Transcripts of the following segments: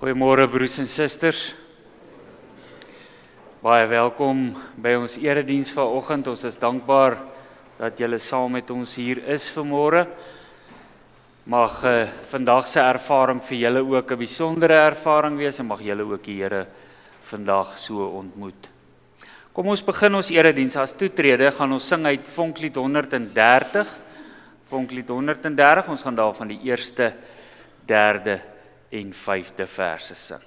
Goeiemôre broers en susters. Baie welkom by ons erediens vanoggend. Ons is dankbaar dat julle saam met ons hier is vanmôre. Mag vandag se ervaring vir julle ook 'n besondere ervaring wees en mag julle ook die Here vandag so ontmoet. Kom ons begin ons erediens. As toetrede gaan ons sing uit Vonklied 130. Vonklied 130, ons gaan daarvan die eerste, derde en 5de verse sing.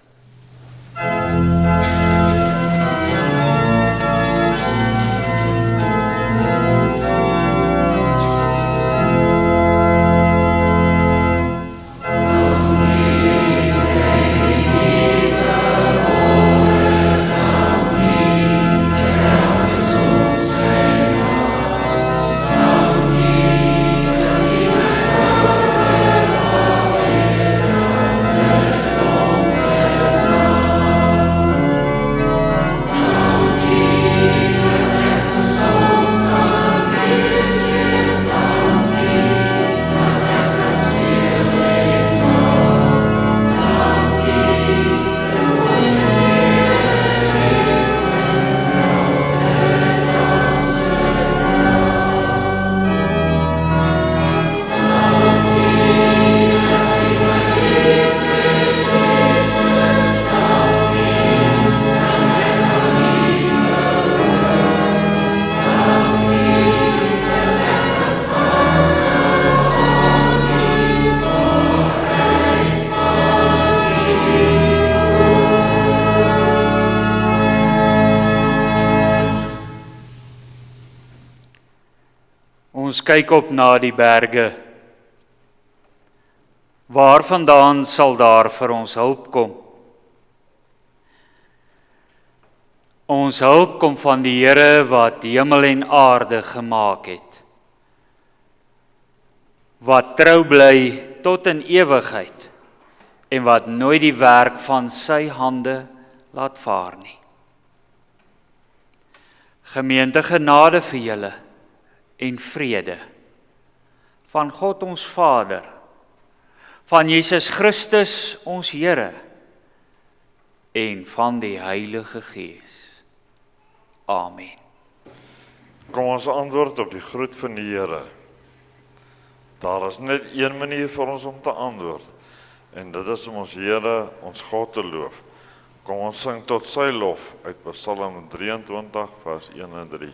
Ons kyk op na die berge. Waarvandaan sal daar vir ons hulp kom? Ons hulp kom van die Here wat hemel en aarde gemaak het. Wat trou bly tot in ewigheid en wat nooit die werk van sy hande laat vaar nie. Gemeente, genade vir julle en vrede van God ons Vader, van Jesus Christus ons Here en van die Heilige Gees. Amen. Kom ons antwoord op die groet van die Here. Daar is net een manier vir ons om te antwoord, en dit is om ons Here, ons God te loof. Kom ons sing tot sy lof uit Psalm 23 vers 1 en 3.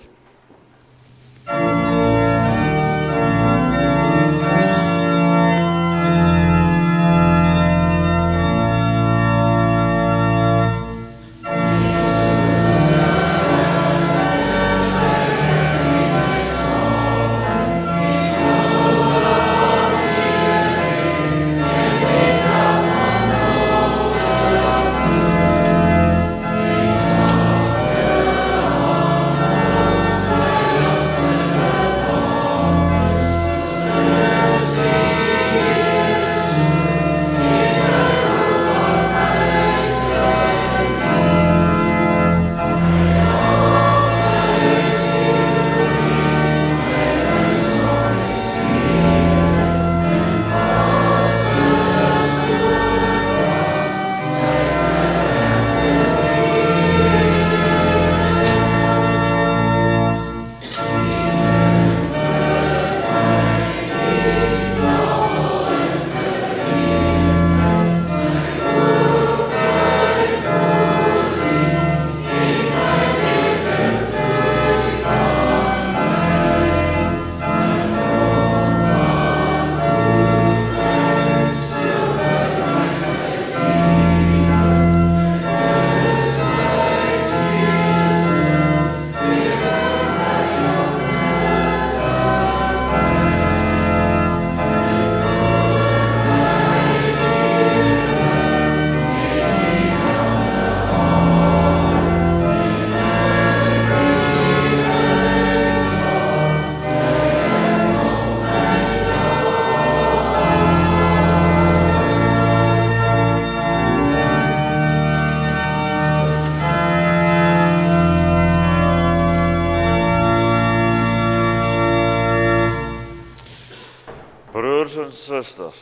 Broers en susters,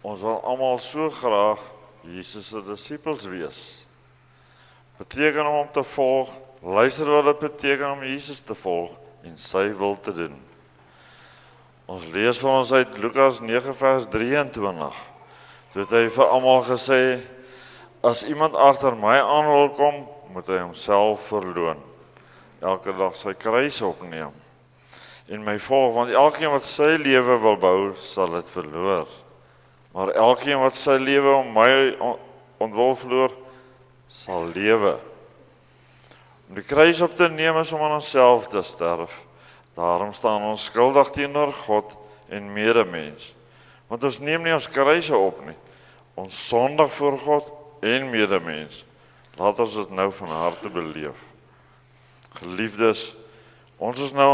ons wil almal so graag Jesus se disippels wees. Beteken om te volg, luister wat dit beteken om Jesus te volg en sy wil te doen. Ons lees vir ons uit Lukas 9 vers 23. Toe het hy vir almal gesê, as iemand agter my aan wil kom, moet hy homself verloon. Elke dag sy kruis opneem en my volg, want elkeen wat sy lewe wil bou, sal dit verloor. Maar elkeen wat sy lewe om my ontwil verloor, sal lewe. Om die kruis op te neem is om aan onsself te sterf. Daarom staan ons skuldig teenoor God en medemens. Want ons neem nie ons kruise op nie. Ons sondig voor God en medemens. Laat ons dit nou van harte beleef. Geliefdes, ons het nou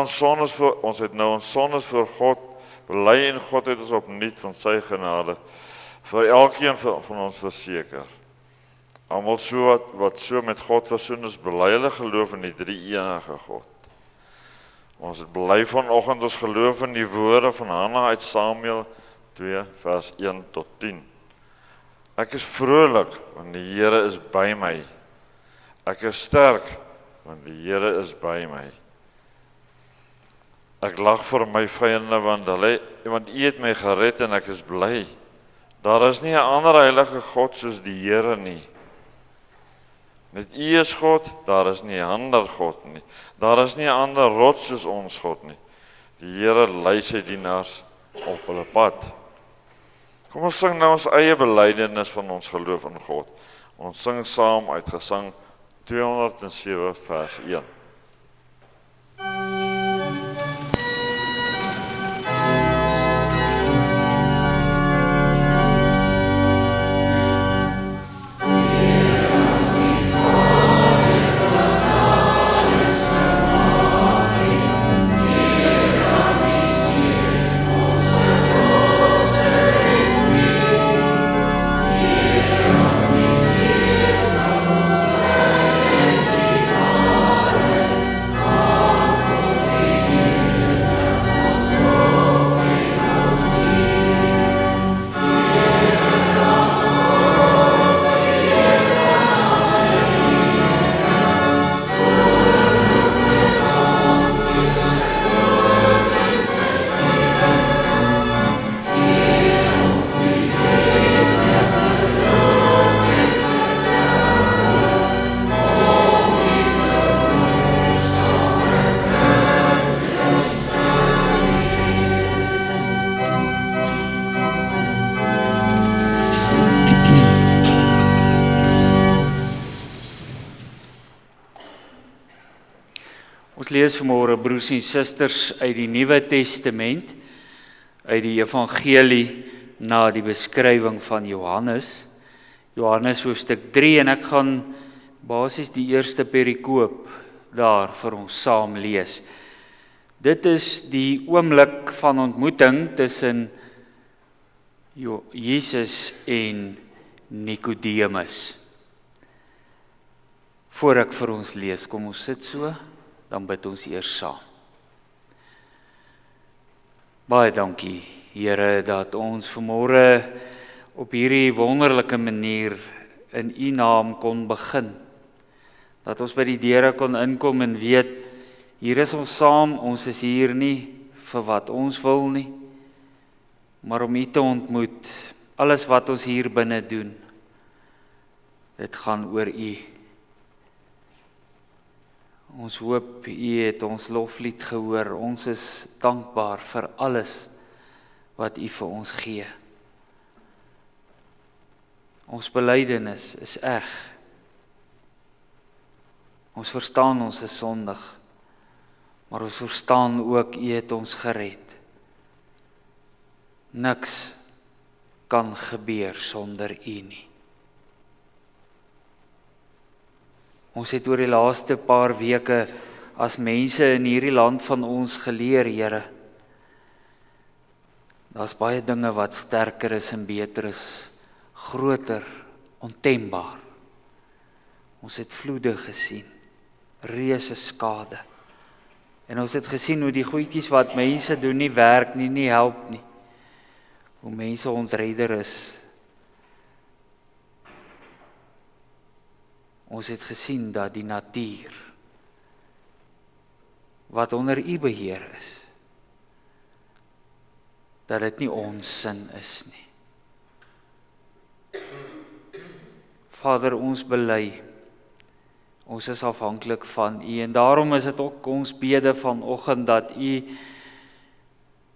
ons sondes voor God bely en God het ons opnuut van sy genade vir elkeen van ons verseker. Almal wat so met God versoen is, bely hulle geloof in die drie-enige God. Ons het bely vanoggend ons geloof in die woorde van Hanna uit Samuel 2 vers 1 tot 10. Ek is vrolik, want die Here is by my. Ek is sterk, want die Here is by my. Ek lag vir my vyande, want U het my gered en ek is bly. Daar is nie 'n ander heilige God soos die Here nie. Net U is God, daar is nie 'n ander God nie. Daar is nie 'n ander rots soos ons God nie. Die Here lei sy dienaars op hulle pad. Kom ons sing nou ons eie belydenis van ons geloof in God. Ons sing saam uit Gesang 207 vers 1. Ons lees vanmôre, broers en susters, uit die Nuwe Testament, uit die Evangelie na die beskrywing van Johannes. Johannes hoofstuk 3 en ek gaan basies die eerste perikoop daar vir ons saam lees. Dit is die oomblik van ontmoeting tussen Jesus en Nikodemus. Voor ek vir ons lees, kom ons sit so. Dan bid ons eers saam. Baie dankie, Here, dat ons vanmôre op hierdie wonderlike manier in U naam kon begin. Dat ons by die deure kon inkom en weet, hier is ons saam, ons is hier nie vir wat ons wil nie, maar om U te ontmoet. Alles wat ons hier binne doen, dit gaan oor U. Ons hoop U het ons loflied gehoor. Ons is dankbaar vir alles wat U vir ons gee. Ons belydenis is eg. Ons verstaan ons is sondig, maar ons verstaan ook U het ons gered. Niks kan gebeur sonder U nie. Ons het oor die laaste paar weke as mense in hierdie land van ons geleer, Here. Daar's baie dinge wat sterker is en beter is, groter, ontembaar. Ons het vloede gesien, reuse skade. En ons het gesien hoe die goedjies wat mense doen nie werk nie, nie help nie. Hoe mense ontredder is. Ons het gesien dat die natuur, wat onder U beheer is, dat dit nie ons sin is nie. Vader, ons bely, ons is afhanklik van U, en daarom is dit ook ons bede vanoggend dat U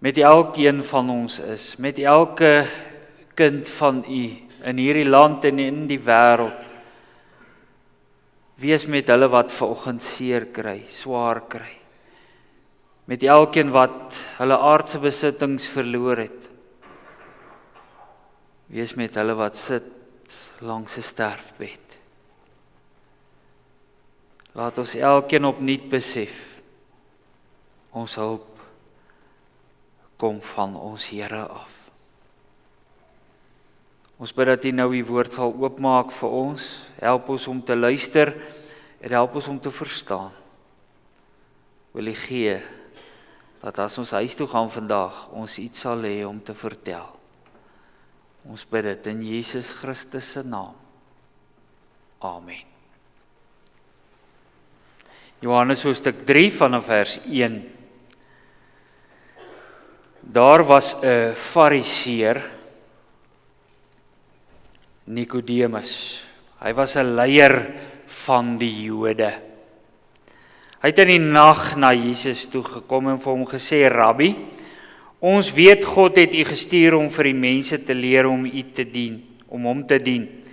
met elkeen van ons is, met elke kind van U in hierdie land en in die wêreld. Wees met hulle wat vanoggend seer kry, swaar kry. Met elkeen wat hulle aardse besittings verloor het. Wees met hulle wat sit langs 'n sterfbed. Laat ons elkeen opnuut besef, ons hulp kom van ons Here af. Ons bid dat U nou U woord sal oopmaak vir ons, help ons om te luister en help ons om te verstaan. Wil U gee dat as ons huis toe gaan vandag, ons iets sal hê om te vertel. Ons bid dit in Jesus Christus se naam. Amen. Johannes hoofstuk 3 vanaf vers 1. Daar was 'n Fariseer, Nikodemus. Hy was 'n leier van die Jode. Hy het in die nag na Jesus toe gekom en vir hom gesê, Rabbi, ons weet God het U gestuur om vir die mense te leer om U te dien, om hom te dien.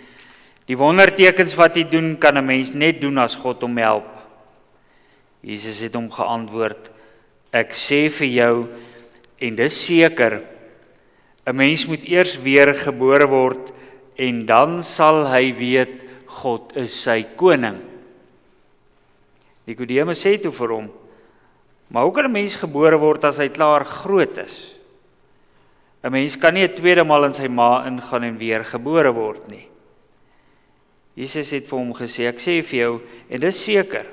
Die wondertekens wat U doen, kan 'n mens net doen as God hom help. Jesus het hom geantwoord, ek sê vir jou, en dis seker, 'n mens moet eers weer gebore word, en dan sal hy weet, God is sy koning. Nikodemus sê toe vir hom, maar hoe kan 'n mens gebore word as hy klaar groot is? 'n Mens kan nie 'n tweede maal in sy ma ingaan en weer gebore word nie. Jesus het vir hom gesê, ek sê vir jou, en dis seker,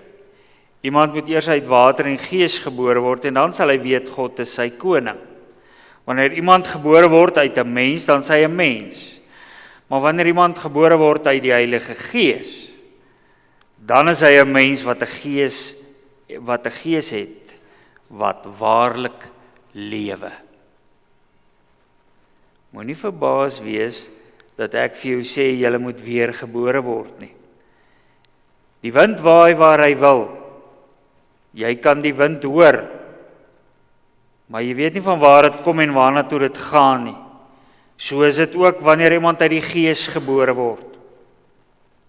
iemand moet eers uit water en gees gebore word, en dan sal hy weet, God is sy koning. Wanneer iemand gebore word uit 'n mens, dan is hy 'n mens. Maar wanneer iemand gebore word uit die Heilige Gees, dan is hy 'n mens wat 'n gees het, wat waarlik lewe. Moenie verbaas wees dat ek vir jou sê, jy moet weer gebore word nie. Die wind waai waar hy wil. Jy kan die wind hoor, maar jy weet nie van waar dit kom en waarna toe dit gaan nie. So is dit ook wanneer iemand uit die Gees gebore word.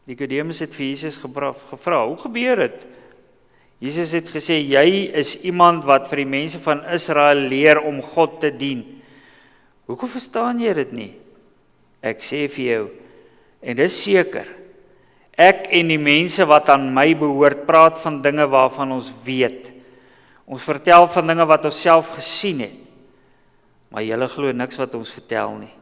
Nikodemus het vir Jesus gevra, hoe gebeur dit? Jesus het gesê, jy is iemand wat vir die mense van Israel leer om God te dien. Hoekom verstaan jy dit nie? Ek sê vir jou, en dis seker, ek en die mense wat aan my behoort, praat van dinge waarvan ons weet. Ons vertel van dinge wat ons self gesien het, maar julle glo niks wat ons vertel nie.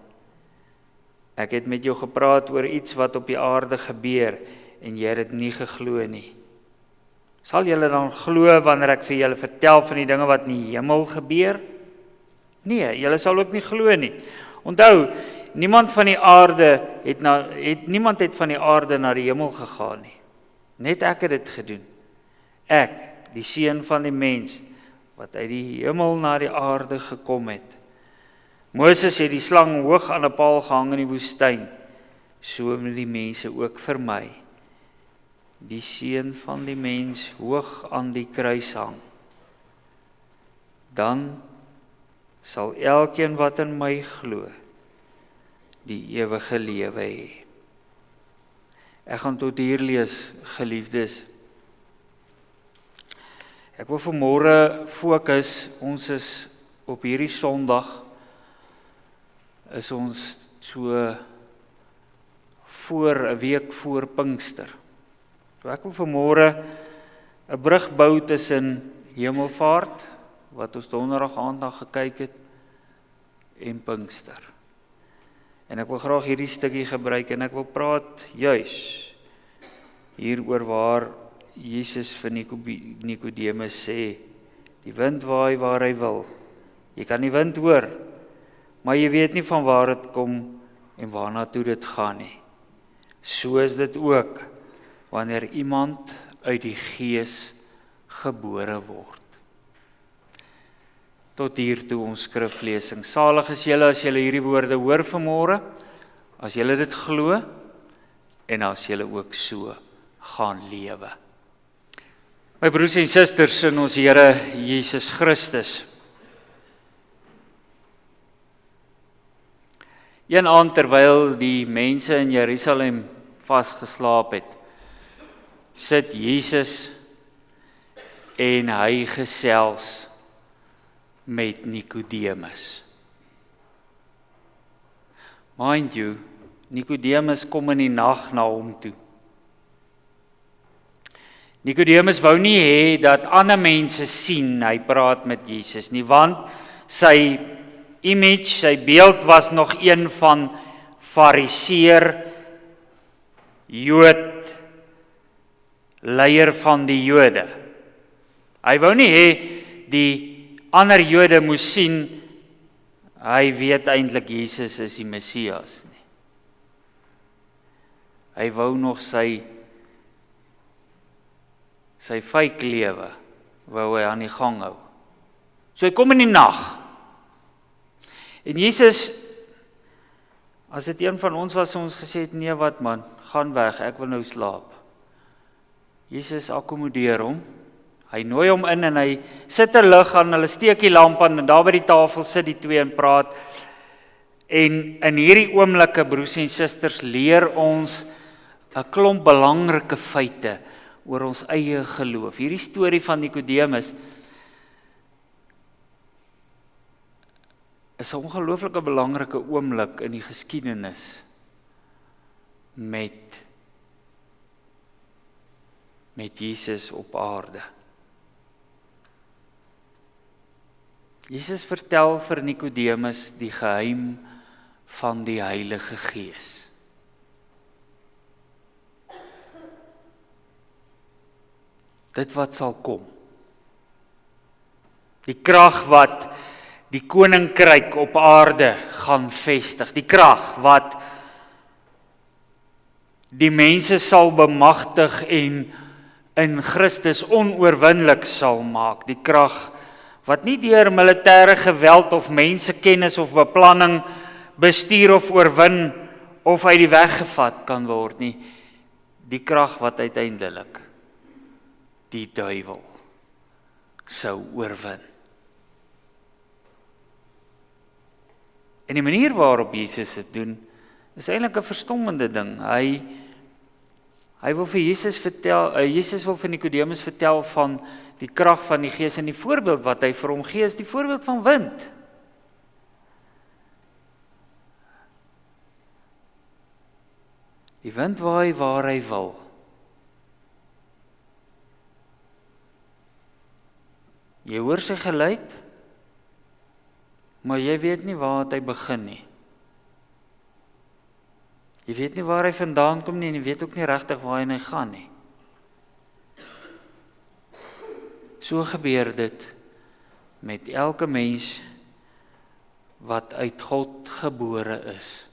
Ek het met jou gepraat oor iets wat op die aarde gebeur, en jy het dit nie geglo nie. Sal julle dan glo wanneer ek vir julle vertel van die dinge wat in die hemel gebeur? Nee, julle sal ook nie glo nie. Onthou, niemand het van die aarde na die hemel gegaan nie. Net ek het dit gedoen. Ek, die seun van die mens, wat uit die hemel na die aarde gekom het. Moses het die slang hoog aan 'n paal gehang in die woestyn. So moet die mense ook vir my, die seun van die mens, hoog aan die kruis hang. Dan sal elkeen wat in my glo, die ewige lewe hê. Ek gaan tot hier lees, geliefdes. Ek wil vanmôre fokus, ons is op hierdie Sondag, is ons so voor 'n week voor Pinkster. So ek wil vanmôre 'n brug bou tussen Hemelvaart, wat ons donderdag aand na gekyk het, en Pinkster. En ek wil graag hierdie stukkie gebruik en ek wil praat juis hieroor waar Jesus vir Nikodemus sê, die wind waai waar hy wil. Jy kan die wind hoor, maar jy weet nie van waar dit kom en waarna toe dit gaan nie. So is dit ook wanneer iemand uit die Gees gebore word. Tot hier toe ons skriflesing. Salig is julle as julle hierdie woorde hoor vanmôre, as julle dit glo en as julle ook so gaan lewe. My broers en susters in ons Here Jesus Christus. Een aand terwyl die mense in Jerusalem vasgeslaap het, sit Jesus en hy gesels met Nikodemus. Mind you, Nikodemus kom in die nag na hom toe. Nikodemus wou nie hê dat ander mense sien hy praat met Jesus nie, want sy image, sy beeld was nog een van Fariseer, Jood, leier van die Jode. Hy wou nie hê die ander Jode moes sien hy weet eintlik Jesus is die Messias nie. Hy wou nog sy fake lewe wou hy aan die gang hou. So hy kom in die nag. En Jesus, as dit een van ons was, ons gesê het, nee wat man, gaan weg, ek wil nou slaap. Jesus akkommodeer hom, hy nooi hom in en hy sit 'n lig aan, hulle steek die lamp aan en daar by die tafel sit die twee en praat. En in hierdie oomblikke, broers en susters, leer ons 'n klomp belangrike feite oor ons eie geloof. Hierdie storie van Nikodemus is 'n ongelooflike belangrike oomblik in die geskiedenis met Jesus op aarde. Jesus vertel vir Nikodemus die geheim van die Heilige Gees. Dit wat sal kom. Die krag wat die koninkryk op aarde gaan vestig. Die krag wat die mense sal bemagtig en in Christus onoorwinnelik sal maak. Die krag wat nie deur militêre geweld of mensekennis of beplanning bestuur of oorwin of uit die weg gevat kan word nie. Die krag wat uiteindelik die duiwel sou oorwin. En die manier waarop Jesus dit doen, is eintlik 'n verstommende ding. Hy wil vir Jesus wil vir Nikodemus vertel van die krag van die Gees en die voorbeeld wat hy vir hom gee is die voorbeeld van wind. Die wind waai waar hy wil. Jy hoor sy geluid, maar jy weet nie waar het hy begin nie. Jy weet nie waar hy vandaan kom nie en jy weet ook nie regtig waar hy gaan nie. So gebeur dit met elke mens wat uit God gebore is.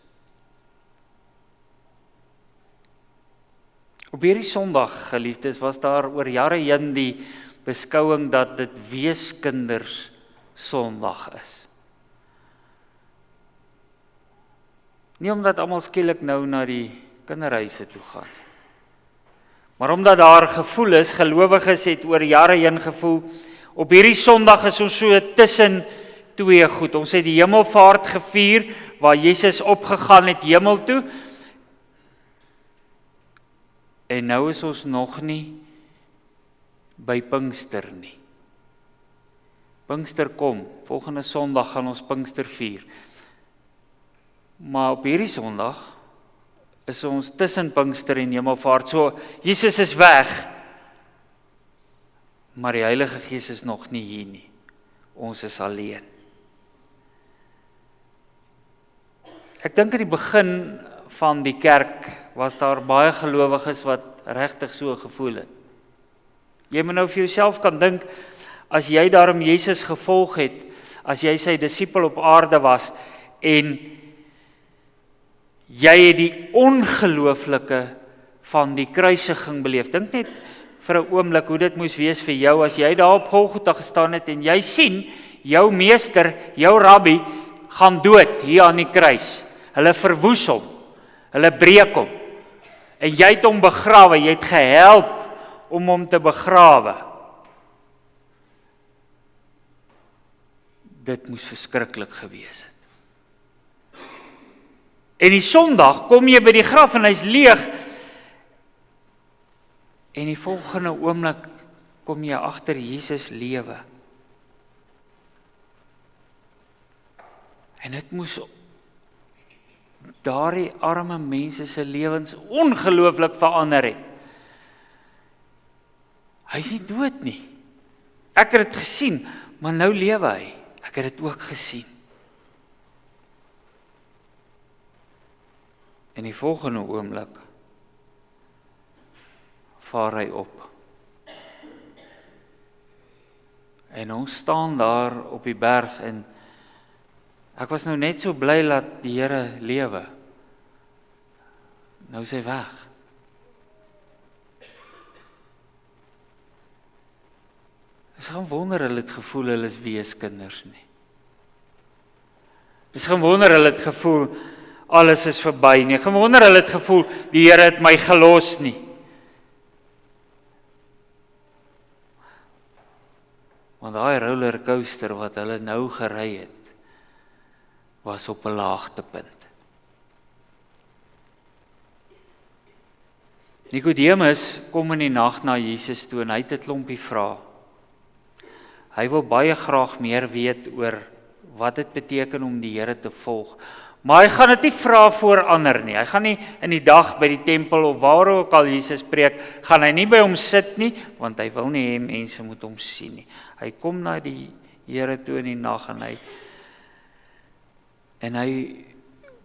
Op hierdie Sondag, geliefdes, was daar oor jare heen die beskouing dat dit weeskinders Sondag is. Nie omdat almal skielik nou na die kinderhuise toe gaan, maar omdat daar gevoel is, gelowiges het oor jare heen gevoel, op hierdie Sondag is ons so tussen twee goed. Ons het die hemelvaart gevier, waar Jesus opgegaan het hemel toe, en nou is ons nog nie by Pinkster nie. Pinkster kom, volgende Sondag gaan ons Pinkster vier. Maar op hierdie Sondag is ons tussen Pinkster en Hemelvaart. So, Jesus is weg, maar die Heilige Gees is nog nie hier nie. Ons is alleen. Ek dink aan die begin van die kerk was daar baie gelowiges wat regtig so gevoel het. Jy moet nou vir jouself kan dink, as jy daarom Jesus gevolg het, as jy sy disipel op aarde was, en jy het die ongelooflike van die kruisiging beleef. Dink net vir 'n oomblik hoe dit moes wees vir jou as jy daar op Golgotha gestaan het en jy sien jou meester, jou rabbi gaan dood hier aan die kruis. Hulle verwoes hom. Hulle breek hom. En jy het hom begrawe, jy het gehelp om hom te begrawe. Dit moes verskriklik gewees het. En die Sondag kom jy by die graf en hy's leeg. En die volgende oomblik kom jy agter Jesus lewe. En dit moes daardie arme mense se lewens ongelooflik verander het. Hy is nie dood nie. Ek het dit gesien, maar nou lewe hy. Ek het dit ook gesien. En die volgende oomblik vaar hy op. En ons staan daar op die berg en ek was nou net so bly dat die Here lewe. Nou is hy weg. Is gaan wonder hulle het gevoel hulle is weeskinders nie. Is gaan wonder hulle het gevoel alles is verby nie. Gaan wonder hulle het gevoel die Here het my gelos nie. Want daai rollercoaster wat hulle nou gery het, was op 'n laagtepunt. Nikodemus kom in die nag na Jesus toe en hy het 'n klompie vrae. Hy wil baie graag meer weet oor wat dit beteken om die Here te volg. Maar hy gaan dit nie vra voor ander nie. Hy gaan nie in die dag by die tempel of waar ook al Jesus preek, gaan hy nie by hom sit nie, want hy wil nie hê mense moet hom sien nie. Hy kom na die Here toe in die nag en hy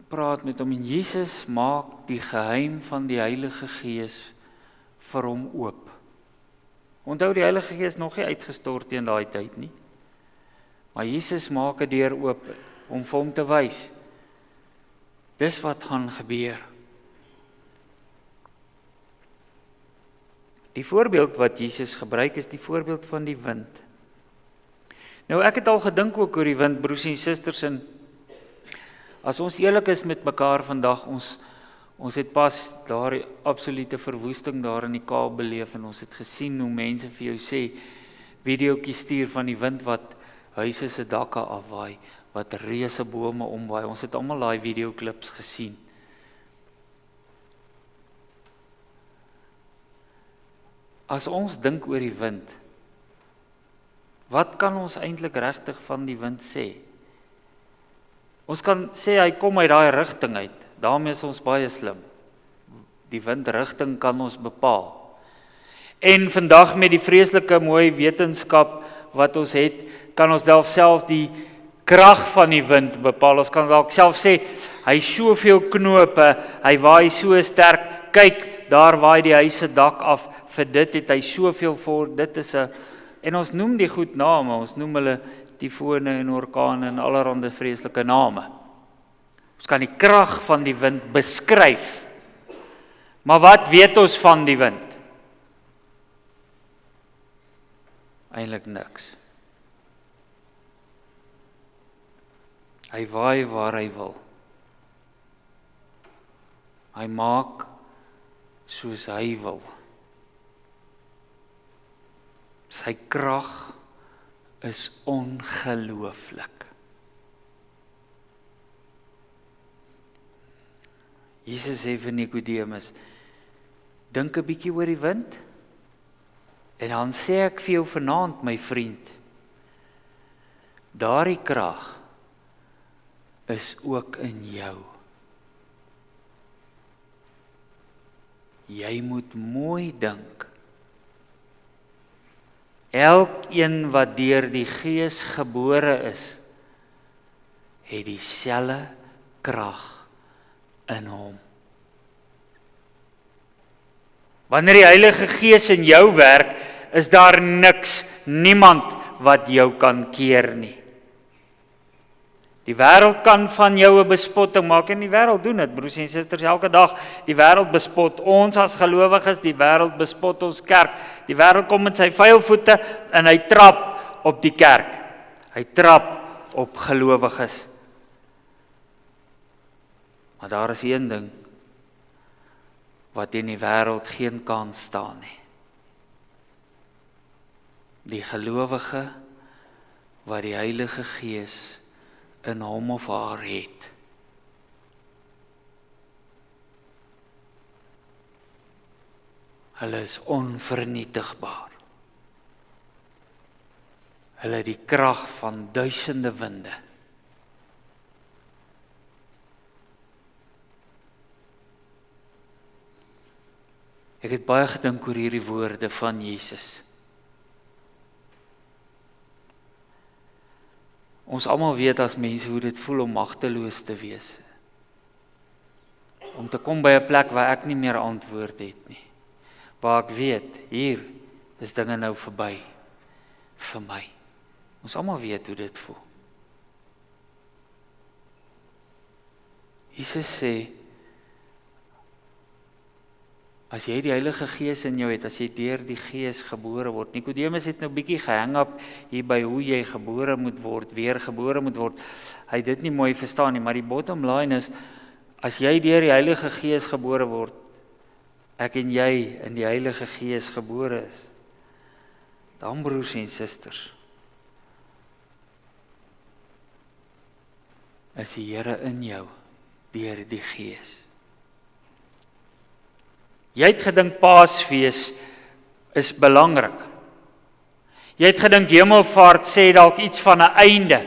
praat met hom en Jesus maak die geheim van die Heilige Gees vir hom oop. Onthou die Heilige Gees nog nie uitgestort teen daai tyd nie. Maar Jesus maak 'n deur oop om vir hom te wys. Dis wat gaan gebeur. Die voorbeeld wat Jesus gebruik is die voorbeeld van die wind. Nou ek het al gedink ook oor die wind, broers en susters, en as ons eerlik is met mekaar vandag, ons het pas daar absolute verwoesting daar in die Kaap beleef en ons het gesien hoe mense vir jou sê, videoetjies stuur van die wind wat huise se dakke afwaai, wat reuse bome omwaai. Ons het almal daai videoklips gesien. As ons dink oor die wind, wat kan ons eintlik regtig van die wind sê? Ons kan sê hy kom uit daai rigting uit. Daarmee is ons baie slim. Die windrigting kan ons bepaal. En vandag met die vreeslike mooi wetenskap wat ons het, kan ons self die krag van die wind bepaal. Ons kan dalk self sê, hy het soveel knope, hy waai so sterk, kyk, daar waai die huis se dak af, vir dit het hy soveel voor, dit is en ons noem die goed name, ons noem hulle tifone en orkane en allerhande vreeslike name. Ons kan die krag van die wind beskryf. Maar wat weet ons van die wind? Eintlik niks. Hy waai waar hy wil. Hy maak soos hy wil. Sy krag is ongelooflik. Jesus sê vir Nikodemus, dink 'n bietjie oor die wind, en dan sê ek vir jou vanaand, my vriend, daardie krag is ook in jou. Jy moet mooi dink. Elkeen wat deur die Gees gebore is, het dieselfde krag in hom. Wanneer die Heilige Gees in jou werk, is daar niemand wat jou kan keer nie. Die wêreld kan van jou 'n bespotting maak en die wêreld doen dit, broers en susters, elke dag. Die wêreld bespot ons as gelowiges, die wêreld bespot ons kerk. Die wêreld kom met sy vuil voete en hy trap op die kerk. Hy trap op gelowiges. Maar daar is een ding wat in die wêreld geen kans staan nie. Die gelowige wat die Heilige Gees in hom of haar het. Hulle is onvernietigbaar. Hulle het die krag van duisende winde. Ek het baie gedink oor hierdie woorde van Jesus. Ons almal weet as mense hoe dit voel om magteloos te wees. Om te kom by 'n plek waar ek nie meer antwoord het nie. Waar ek weet, hier is dinge nou verby vir my. Ons almal weet hoe dit voel. Jesus sê, as jy die Heilige Gees in jou het, as jy deur die Gees gebore word. Nikodemus het nou bietjie gehang op hier by hoe jy gebore moet word, weer gebore moet word. Hy het dit nie mooi verstaan nie, maar die bottom line is, as jy deur die Heilige Gees gebore word, ek en jy in die Heilige Gees gebore is, dan broers en susters, is die Here in jou deur die Gees. Jy het gedink Paasfees is belangrik. Jy het gedink Hemelvaart sê dalk iets van 'n einde.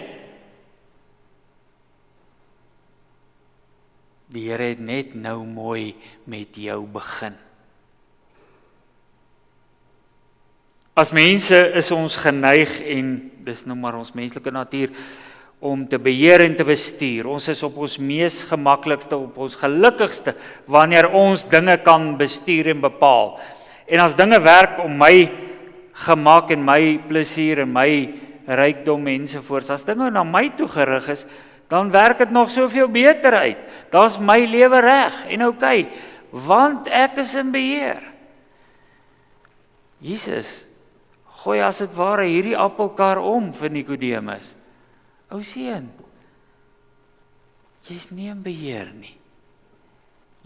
Die Here het net nou mooi met jou begin. As mense is ons geneig, en dis nou maar ons menslike natuur, om te beheer en te bestuur. Ons is op ons mees gemaklikste, op ons gelukkigste, wanneer ons dinge kan bestuur en bepaal. En as dinge werk om my gemak en my plesier en my rykdom ensovoorts, as dinge na my toe gerig is, dan werk dit nog soveel beter uit. Daar's my lewe reg en oukei, want ek is in beheer. Jesus gooi as dit ware hierdie appelkar om vir Nikodemus. Ou seun, jy's nie in beheer nie.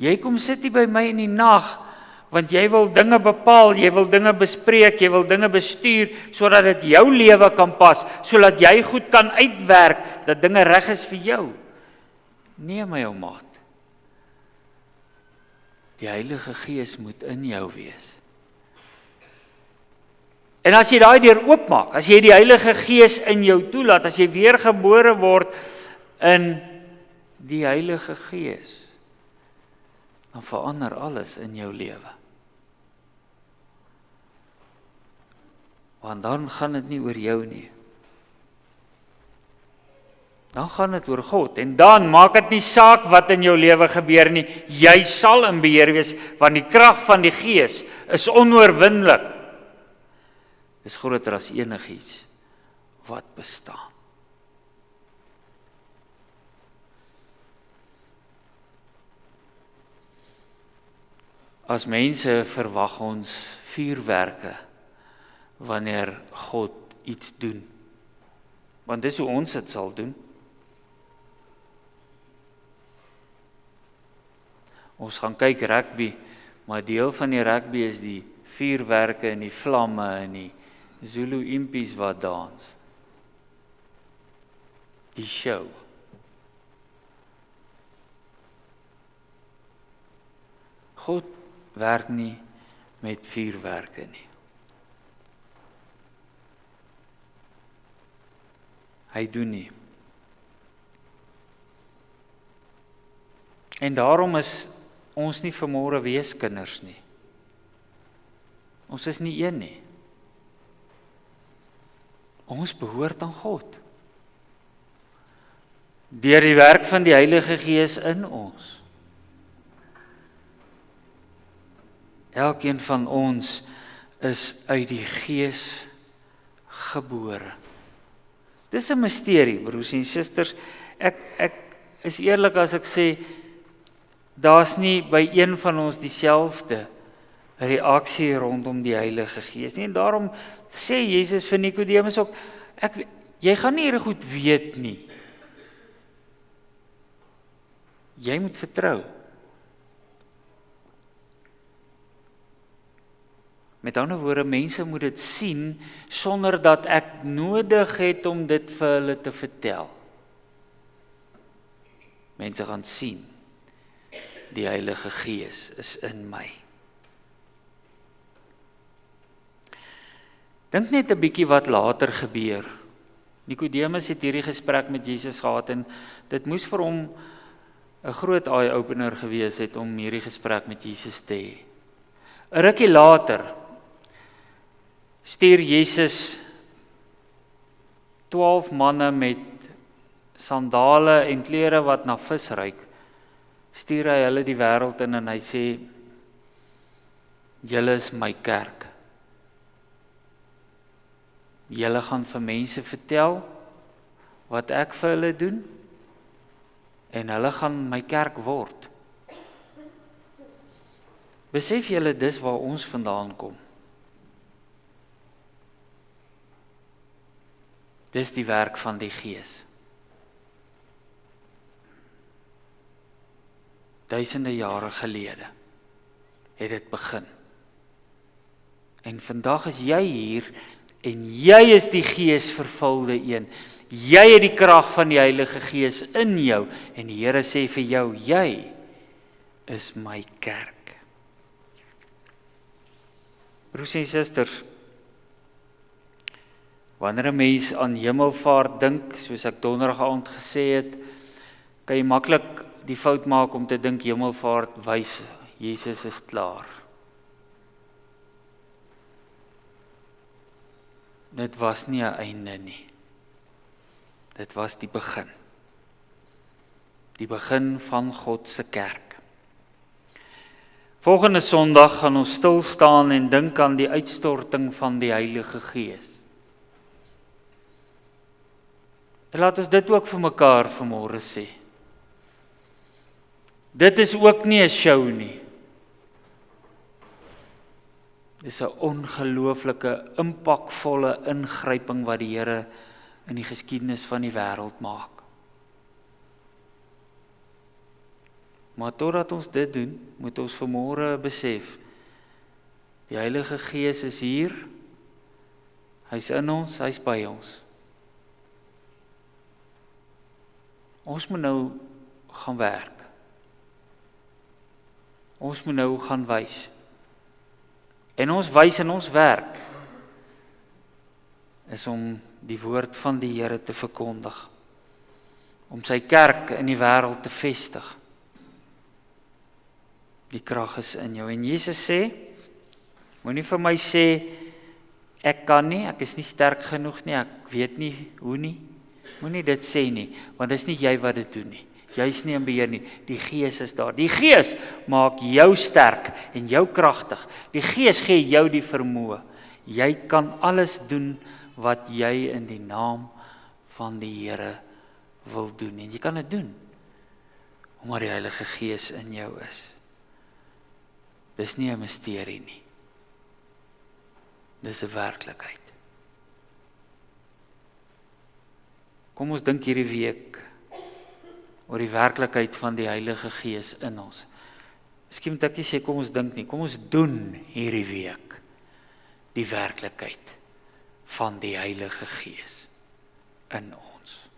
Jy kom sit hier by my in die nag, want jy wil dinge bepaal, jy wil dinge bespreek, jy wil dinge bestuur, sodat dit jou lewe kan pas, sodat jy goed kan uitwerk, dat dinge reg is vir jou. Nee my ou maat. Die Heilige Gees moet in jou wees. En as jy daai deur oopmaak, as jy die Heilige Gees in jou toelaat, as jy weergebore word in die Heilige Gees, dan verander alles in jou lewe. Want dan gaan dit nie oor jou nie. Dan gaan dit oor God. En dan maak dit nie saak wat in jou lewe gebeur nie. Jy sal in beheer wees, want die krag van die Gees is onoorwinnelik. Is groter as enigiets wat bestaan. As mense verwag ons vuurwerke wanneer God iets doen. Want dis hoe ons dit sal doen. Ons gaan kyk rugby, maar deel van die rugby is die vuurwerke en die vlamme en die Zulu impies wat dans. Die show. God werk nie met vuurwerke nie. Hy doen nie. En daarom is ons nie vanmôre weeskinders nie. Ons is nie een nie. Ons behoort aan God. Deur die werk van die Heilige Gees in ons. Elkeen van ons is uit die Gees gebore. Dis 'n misterie, broers en susters, ek is eerlik as ek sê, daar's nie by een van ons dieselfde reaksie rondom die Heilige Gees nie. En daarom sê Jesus vir Nikodemus ook, jy gaan nie hierdie goed weet nie. Jy moet vertrou. Met ander woorde, mense moet dit sien, sonder dat ek nodig het om dit vir hulle te vertel. Mense gaan sien, die Heilige Gees is in my. Dink net 'n bietjie wat later gebeur. Nikodemus het hierdie gesprek met Jesus gehad en dit moes vir hom 'n groot eye-opener gewees het om hierdie gesprek met Jesus te hê. 'n Rukkie later stuur Jesus 12 manne met sandale en klere wat na vis ruik, stuur hy hulle die wêreld in en hy sê, julle is my kerk. Julle gaan vir mense vertel wat ek vir hulle doen en hulle gaan my kerk word. Besef julle dis waar ons vandaan kom. Dis die werk van die Gees. Duisende jare gelede het dit begin. En vandag is jy hier en jy is die Gees vervulde een. Jy het die krag van die Heilige Gees in jou en die Here sê vir jou, jy is my kerk. Broers en susters, wanneer 'n mens aan hemelvaart dink, soos ek donderdag aand gesê het, kan jy maklik die fout maak om te dink hemelvaart wys, Jesus is klaar. Dit was nie 'n einde nie. Dit was die begin. Die begin van God se kerk. Volgende Sondag gaan ons stil staan en dink aan die uitstorting van die Heilige Gees. En laat ons dit ook vir mekaar vanmôre sê. Dit is ook nie 'n show nie. Dis 'n ongelooflike, impakvolle ingryping wat die Here in die geskiedenis van die wêreld maak. Maar totdat ons dit doen, moet ons vanmôre besef, die Heilige Gees is hier, hy's in ons, hy's by ons. Ons moet nou gaan werk. Ons moet nou gaan wys. En ons wys in ons werk is om die woord van die Here te verkondig. Om sy kerk in die wêreld te vestig. Die krag is in jou. En Jesus sê, moenie vir my sê, ek kan nie, ek is nie sterk genoeg nie, ek weet nie hoe nie. Moenie dit sê nie, want dit is nie jy wat dit doen nie. Jy is nie in beheer nie, die Gees is daar. Die Gees maak jou sterk en jou kragtig. Die Gees gee jou die vermoë. Jy kan alles doen wat jy in die naam van die Here wil doen. En jy kan dit doen, omdat die Heilige Gees in jou is. Dis nie 'n misterie nie. Dis 'n werklikheid. Kom ons dink hierdie week oor die werklikheid van die Heilige Gees in ons. Miskien moet ek nie sê kom ons dink nie, kom ons doen hierdie week die werklikheid van die Heilige Gees in ons.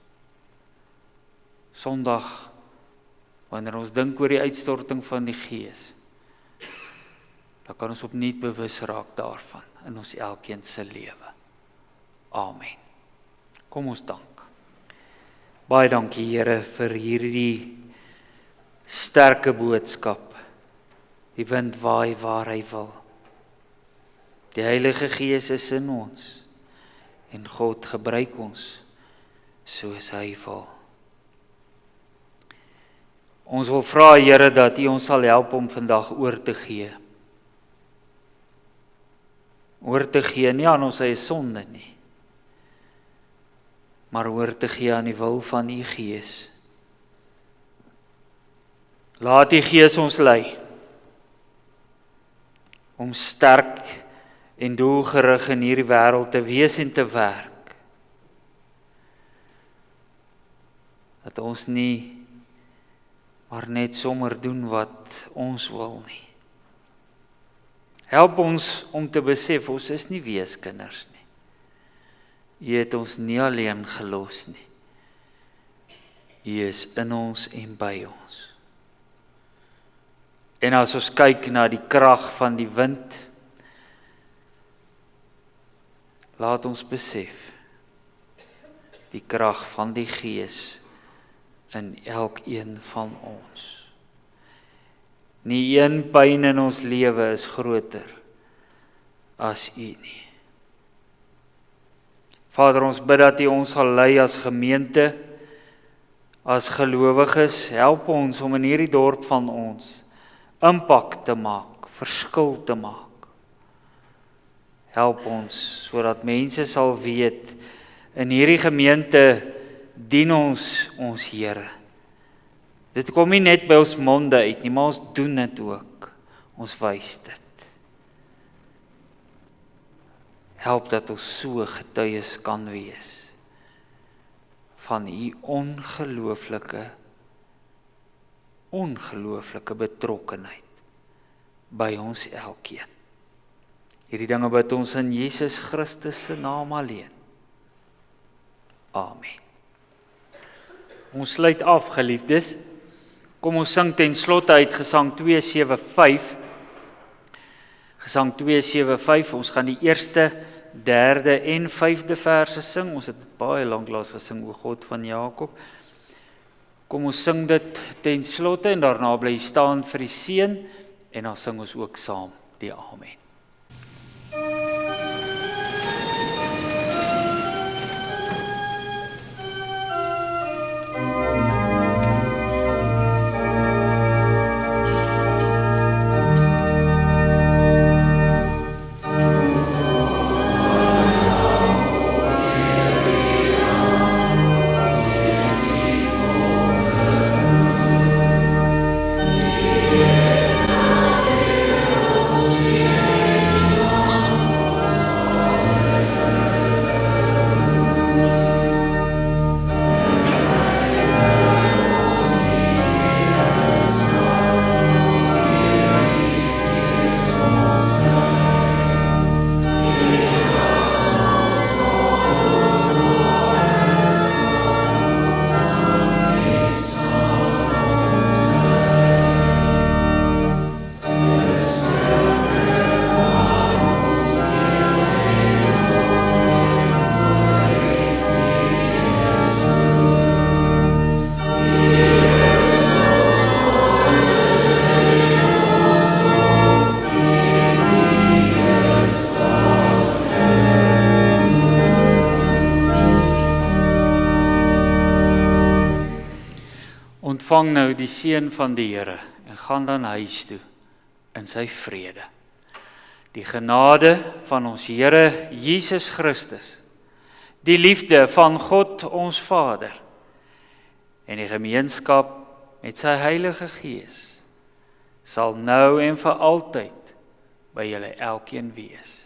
Sondag, wanneer ons dink oor die uitstorting van die Gees, dan kan ons opnuut bewus raak daarvan in ons elkeen se lewe. Amen. Kom ons dank. Baie dankie Here vir hierdie sterke boodskap. Die wind waai waar hy wil. Die Heilige Gees is in ons en God gebruik ons soos hy wil. Ons wil vra Here dat U ons sal help om vandag oor te gee. Oor te gee nie aan ons eie sonde nie, maar oor te gee aan die wil van U Gees. Laat die Gees ons lei om sterk en doelgerig in hierdie wêreld te wees en te werk. Dat ons nie maar net sommer doen wat ons wil nie. Help ons om te besef, ons is nie weeskinders nie. U het ons nie alleen gelos nie. U is in ons en by ons. En as ons kyk na die krag van die wind, laat ons besef, die krag van die Gees in elkeen van ons. Nie een pyn in ons lewe is groter as U nie. Vader, ons bid dat U ons sal lei as gemeente, as gelowiges, help ons om in hierdie dorp van ons impak te maak, verskil te maak. Help ons sodat mense sal weet, in hierdie gemeente dien ons Here. Dit kom nie net by ons monde uit nie, maar ons doen dit ook. Ons wys dit. Help dat ons so getuies kan wees van U ongelooflike betrokkenheid by ons elkeen. Hierdie dinge bid ons in Jesus Christus se naam alleen. Amen. Ons sluit af, geliefdes. Kom ons sing ten slotte uit Gesang 275. Gesang 275, ons gaan die eerste, derde en 5de verse sing. Ons het dit baie lanklaas gesing, o God van Jakob. Kom ons sing dit ten slotte en daarna bly staan vir die seën en dan sing ons ook saam die Amen. Ontvang nou die seën van die Here en gaan dan huis toe in sy vrede. Die genade van ons Here Jesus Christus, die liefde van God ons Vader en die gemeenskap met sy Heilige Gees sal nou en vir altyd by julle elkeen wees.